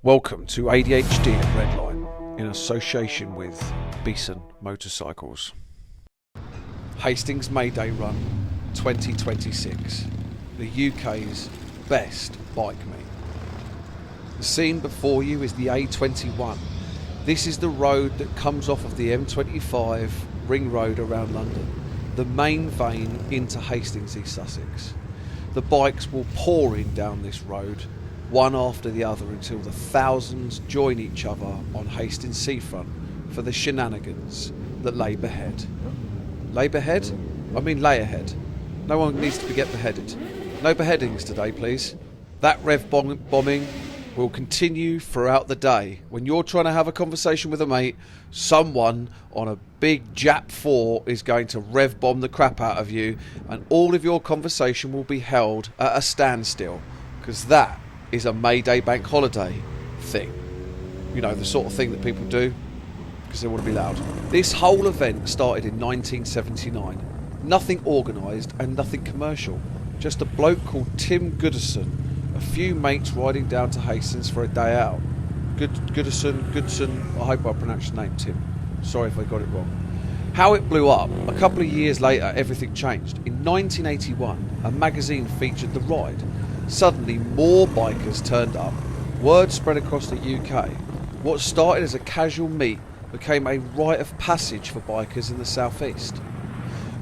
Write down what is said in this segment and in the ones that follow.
Welcome to ADHD at Redline in association with Beeson Motorcycles. Hastings May Day Run 2026, the UK's best bike meet. The scene before you is the A21. This is the road that comes off of the M25 ring road around London, the main vein into Hastings, East Sussex. The bikes will pour in down this road, one after the other, until the thousands join each other on Hastings seafront for the shenanigans that lay behead. Lay behead? I mean lay ahead. No one needs to get beheaded. No beheadings today, please. That rev bombing will continue throughout the day. When you're trying to have a conversation with a mate, someone on a big Jap 4 is going to rev bomb the crap out of you, and all of your conversation will be held at a standstill, because that is a May Day bank holiday thing. You know, the sort of thing that people do because they want to be loud. This whole event started in 1979. Nothing organised and nothing commercial. Just a bloke called Tim Goodison, a few mates riding down to Hastings for a day out. Goodson, I hope I pronounced your name, Tim. Sorry if I got it wrong. How it blew up, a couple of years later everything changed. In 1981, a magazine featured the ride. Suddenly more bikers turned up. Word spread across the UK. What started as a casual meet became a rite of passage for bikers in the southeast.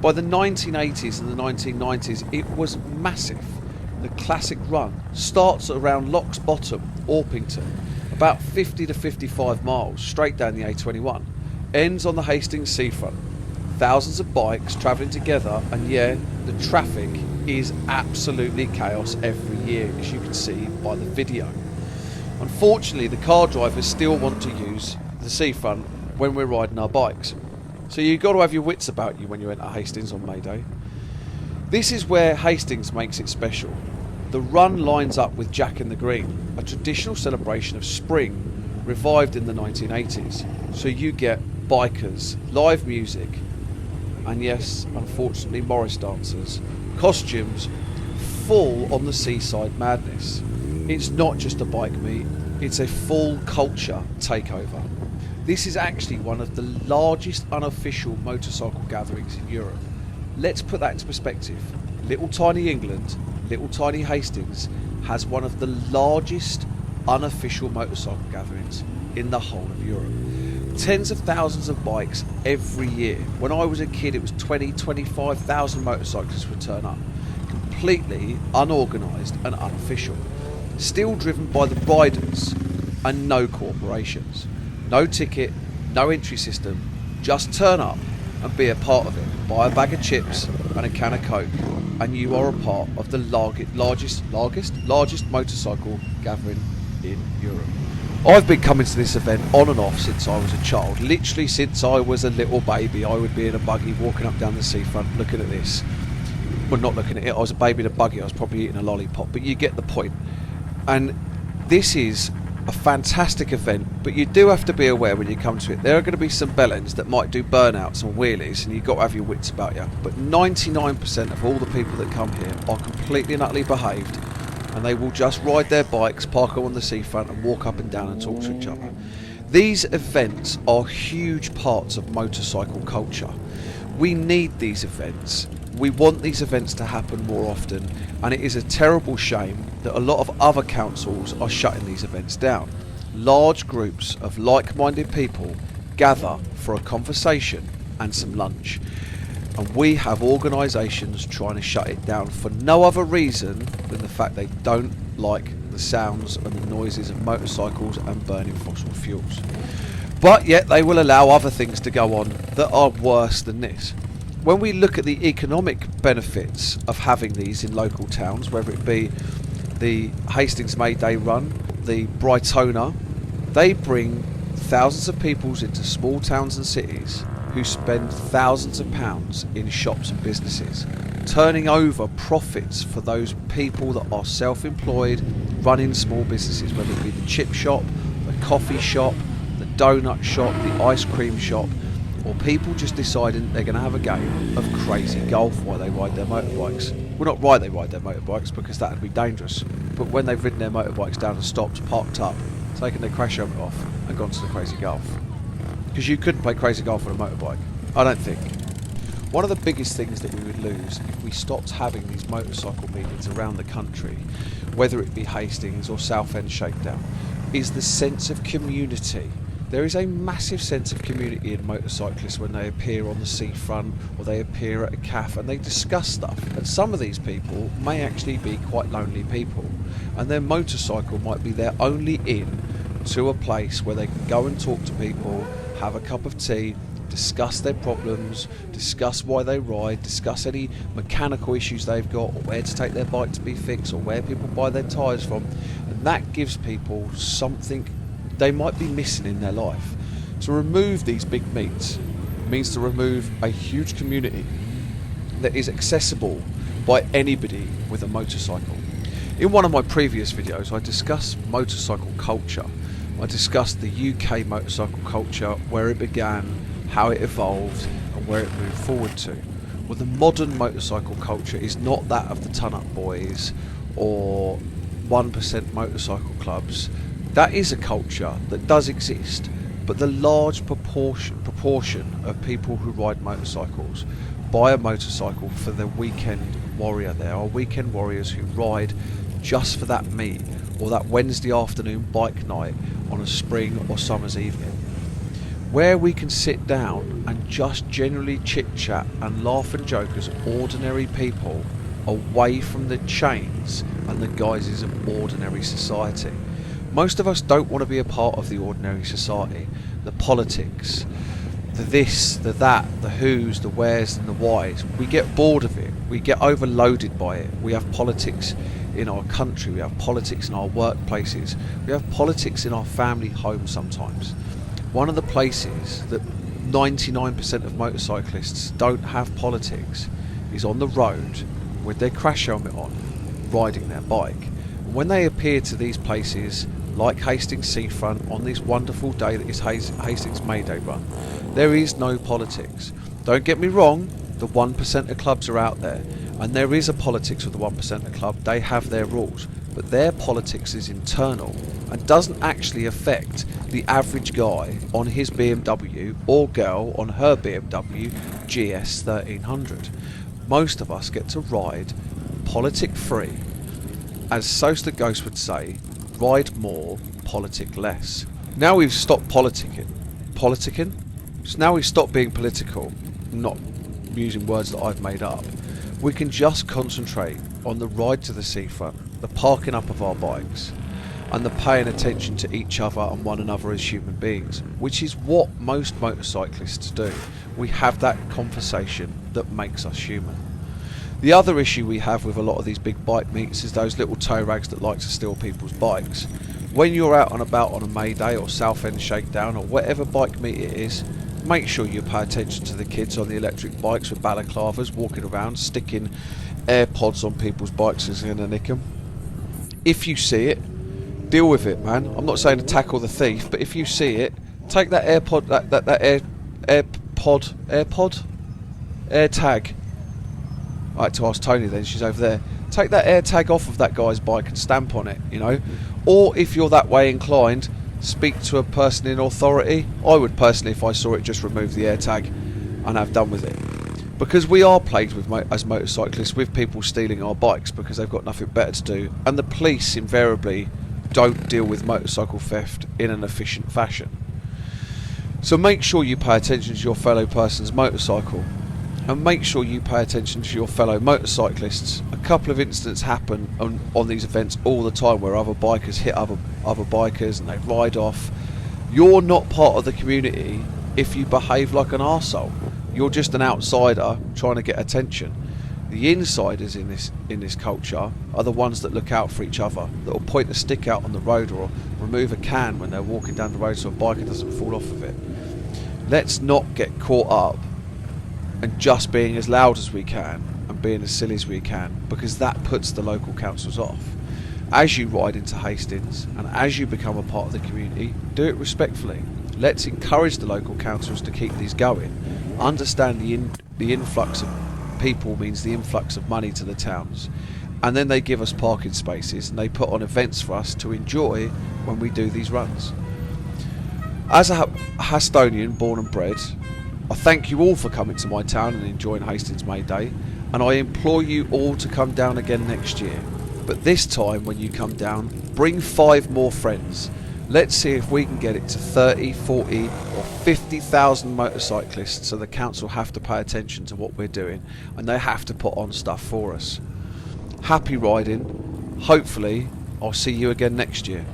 By the 1980s and the 1990s it was massive. The classic run starts around Lock's Bottom, Orpington, about 50 to 55 miles straight down the A21, ends on the Hastings seafront. Thousands of bikes travelling together, and yeah, the traffic is absolutely chaos every year, as you can see by the video. Unfortunately, the car drivers still want to use the seafront when we're riding our bikes. So you've got to have your wits about you when you enter Hastings on May Day. This is where Hastings makes it special. The run lines up with Jack in the Green, a traditional celebration of spring revived in the 1980s. So you get bikers, live music, and yes, unfortunately, Morris dancers, costumes, full on the seaside madness. It's not just a bike meet, it's a full culture takeover. This is actually one of the largest unofficial motorcycle gatherings in Europe. Let's put that into perspective. Little tiny England, little tiny Hastings, has one of the largest unofficial motorcycle gatherings in the whole of Europe. Tens of thousands of bikes every year. When I was a kid, it was 25,000 motorcyclists would turn up. Completely unorganised and unofficial. Still driven by the riders and no corporations. No ticket, no entry system. Just turn up and be a part of it. Buy a bag of chips and a can of Coke, and you are a part of the largest motorcycle gathering in Europe. I've been coming to this event on and off since I was a child. Literally since I was a little baby, I would be in a buggy walking up down the seafront looking at this. Well, not looking at it, I was a baby in a buggy, I was probably eating a lollipop, but you get the point. And this is a fantastic event, but you do have to be aware when you come to it. There are going to be some bellends that might do burnouts and wheelies, and you've got to have your wits about you. But 99% of all the people that come here are completely and utterly behaved, and they will just ride their bikes, park them on the seafront and walk up and down and talk to each other. These events are huge parts of motorcycle culture. We need these events. We want these events to happen more often, and it is a terrible shame that a lot of other councils are shutting these events down. Large groups of like-minded people gather for a conversation and some lunch, and we have organisations trying to shut it down for no other reason than the fact they don't like the sounds and the noises of motorcycles and burning fossil fuels. But yet they will allow other things to go on that are worse than this. When we look at the economic benefits of having these in local towns, whether it be the Hastings May Day Run, the Brightona, they bring thousands of people into small towns and cities who spend thousands of pounds in shops and businesses, turning over profits for those people that are self-employed, running small businesses, whether it be the chip shop, the coffee shop, the donut shop, the ice cream shop, or people just deciding they're going to have a game of crazy golf while they ride their motorbikes. Well, not while they ride their motorbikes, because that would be dangerous, but when they've ridden their motorbikes down and stopped, parked up, taken their crash helmet off and gone to the Crazy Golf. Because you couldn't play Crazy Golf on a motorbike, I don't think. One of the biggest things that we would lose if we stopped having these motorcycle meetings around the country, whether it be Hastings or Southend Shakedown, is the sense of community. There is a massive sense of community in motorcyclists when they appear on the seafront or they appear at a cafe and they discuss stuff. And some of these people may actually be quite lonely people, and their motorcycle might be their only in to a place where they can go and talk to people, have a cup of tea, discuss their problems, discuss why they ride, discuss any mechanical issues they've got, or where to take their bike to be fixed, or where people buy their tyres from. And that gives people something they might be missing in their life. To remove these big meets means to remove a huge community that is accessible by anybody with a motorcycle. In one of my previous videos I discussed motorcycle culture. I discussed the UK motorcycle culture, where it began, how it evolved and where it moved forward to. Well, the modern motorcycle culture is not that of the ton-up boys or 1% motorcycle clubs. That is a culture that does exist, but the large proportion of people who ride motorcycles buy a motorcycle for their weekend warrior. There are weekend warriors who ride just for that meet or that Wednesday afternoon bike night on a spring or summer's evening, where we can sit down and just generally chit-chat and laugh and joke as ordinary people away from the chains and the guises of ordinary society. Most of us don't want to be a part of the ordinary society, the politics, the this, the that, the who's, the where's and the why's. We get bored of it, we get overloaded by it. We have politics in our country, we have politics in our workplaces, we have politics in our family homes sometimes. One of the places that 99% of motorcyclists don't have politics is on the road with their crash helmet on, riding their bike. And when they appear to these places like Hastings Seafront on this wonderful day that is Hastings May Day Run, there is no politics. Don't get me wrong, the 1% of clubs are out there, and there is a politics with the 1% of club. They have their rules, but their politics is internal and doesn't actually affect the average guy on his BMW or girl on her BMW GS 1300. Most of us get to ride politic free. As Soast the Ghost would say, ride more, politic less. Now we've stopped politicking? So now we've stopped being political, not using words that I've made up. We can just concentrate on the ride to the seafront, the parking up of our bikes, and the paying attention to each other and one another as human beings, which is what most motorcyclists do. We have that conversation that makes us human. The other issue we have with a lot of these big bike meets is those little tow rags that like to steal people's bikes. When you're out and about on a Mayday or Southend Shakedown or whatever bike meet it is, make sure you pay attention to the kids on the electric bikes with balaclavas walking around sticking AirPods on people's bikes as they're going to nick them. If you see it, deal with it, man. I'm not saying to tackle the thief, but if you see it, take that AirTag. I had to ask Tony then, she's over there. Take that AirTag off of that guy's bike and stamp on it, you know. Or if you're that way inclined, speak to a person in authority. I would personally, if I saw it, just remove the AirTag and have done with it. Because we are plagued with, as motorcyclists, with people stealing our bikes because they've got nothing better to do. And the police invariably don't deal with motorcycle theft in an efficient fashion. So make sure you pay attention to your fellow person's motorcycle. And make sure you pay attention to your fellow motorcyclists. A couple of incidents happen on these events all the time where other bikers hit other bikers and they ride off. You're not part of the community if you behave like an arsehole. You're just an outsider trying to get attention. The insiders in this culture are the ones that look out for each other, that will point a stick out on the road or remove a can when they're walking down the road so a biker doesn't fall off of it. Let's not get caught up and just being as loud as we can and being as silly as we can, because that puts the local councils off. As you ride into Hastings and as you become a part of the community, do it respectfully. Let's encourage the local councils to keep these going. Understand the influx of people means the influx of money to the towns, and then they give us parking spaces and they put on events for us to enjoy when we do these runs. As a Hastonian born and bred, I thank you all for coming to my town and enjoying Hastings May Day, and I implore you all to come down again next year. But this time when you come down, bring 5 more friends. Let's see if we can get it to 30, 40 or 50,000 motorcyclists, so the council have to pay attention to what we're doing and they have to put on stuff for us. Happy riding. Hopefully I'll see you again next year.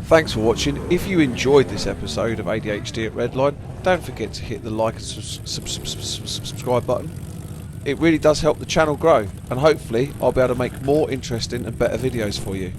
Thanks for watching. If you enjoyed this episode of ADHD at Redline, don't forget to hit the like and subscribe button. It really does help the channel grow, and hopefully I'll be able to make more interesting and better videos for you.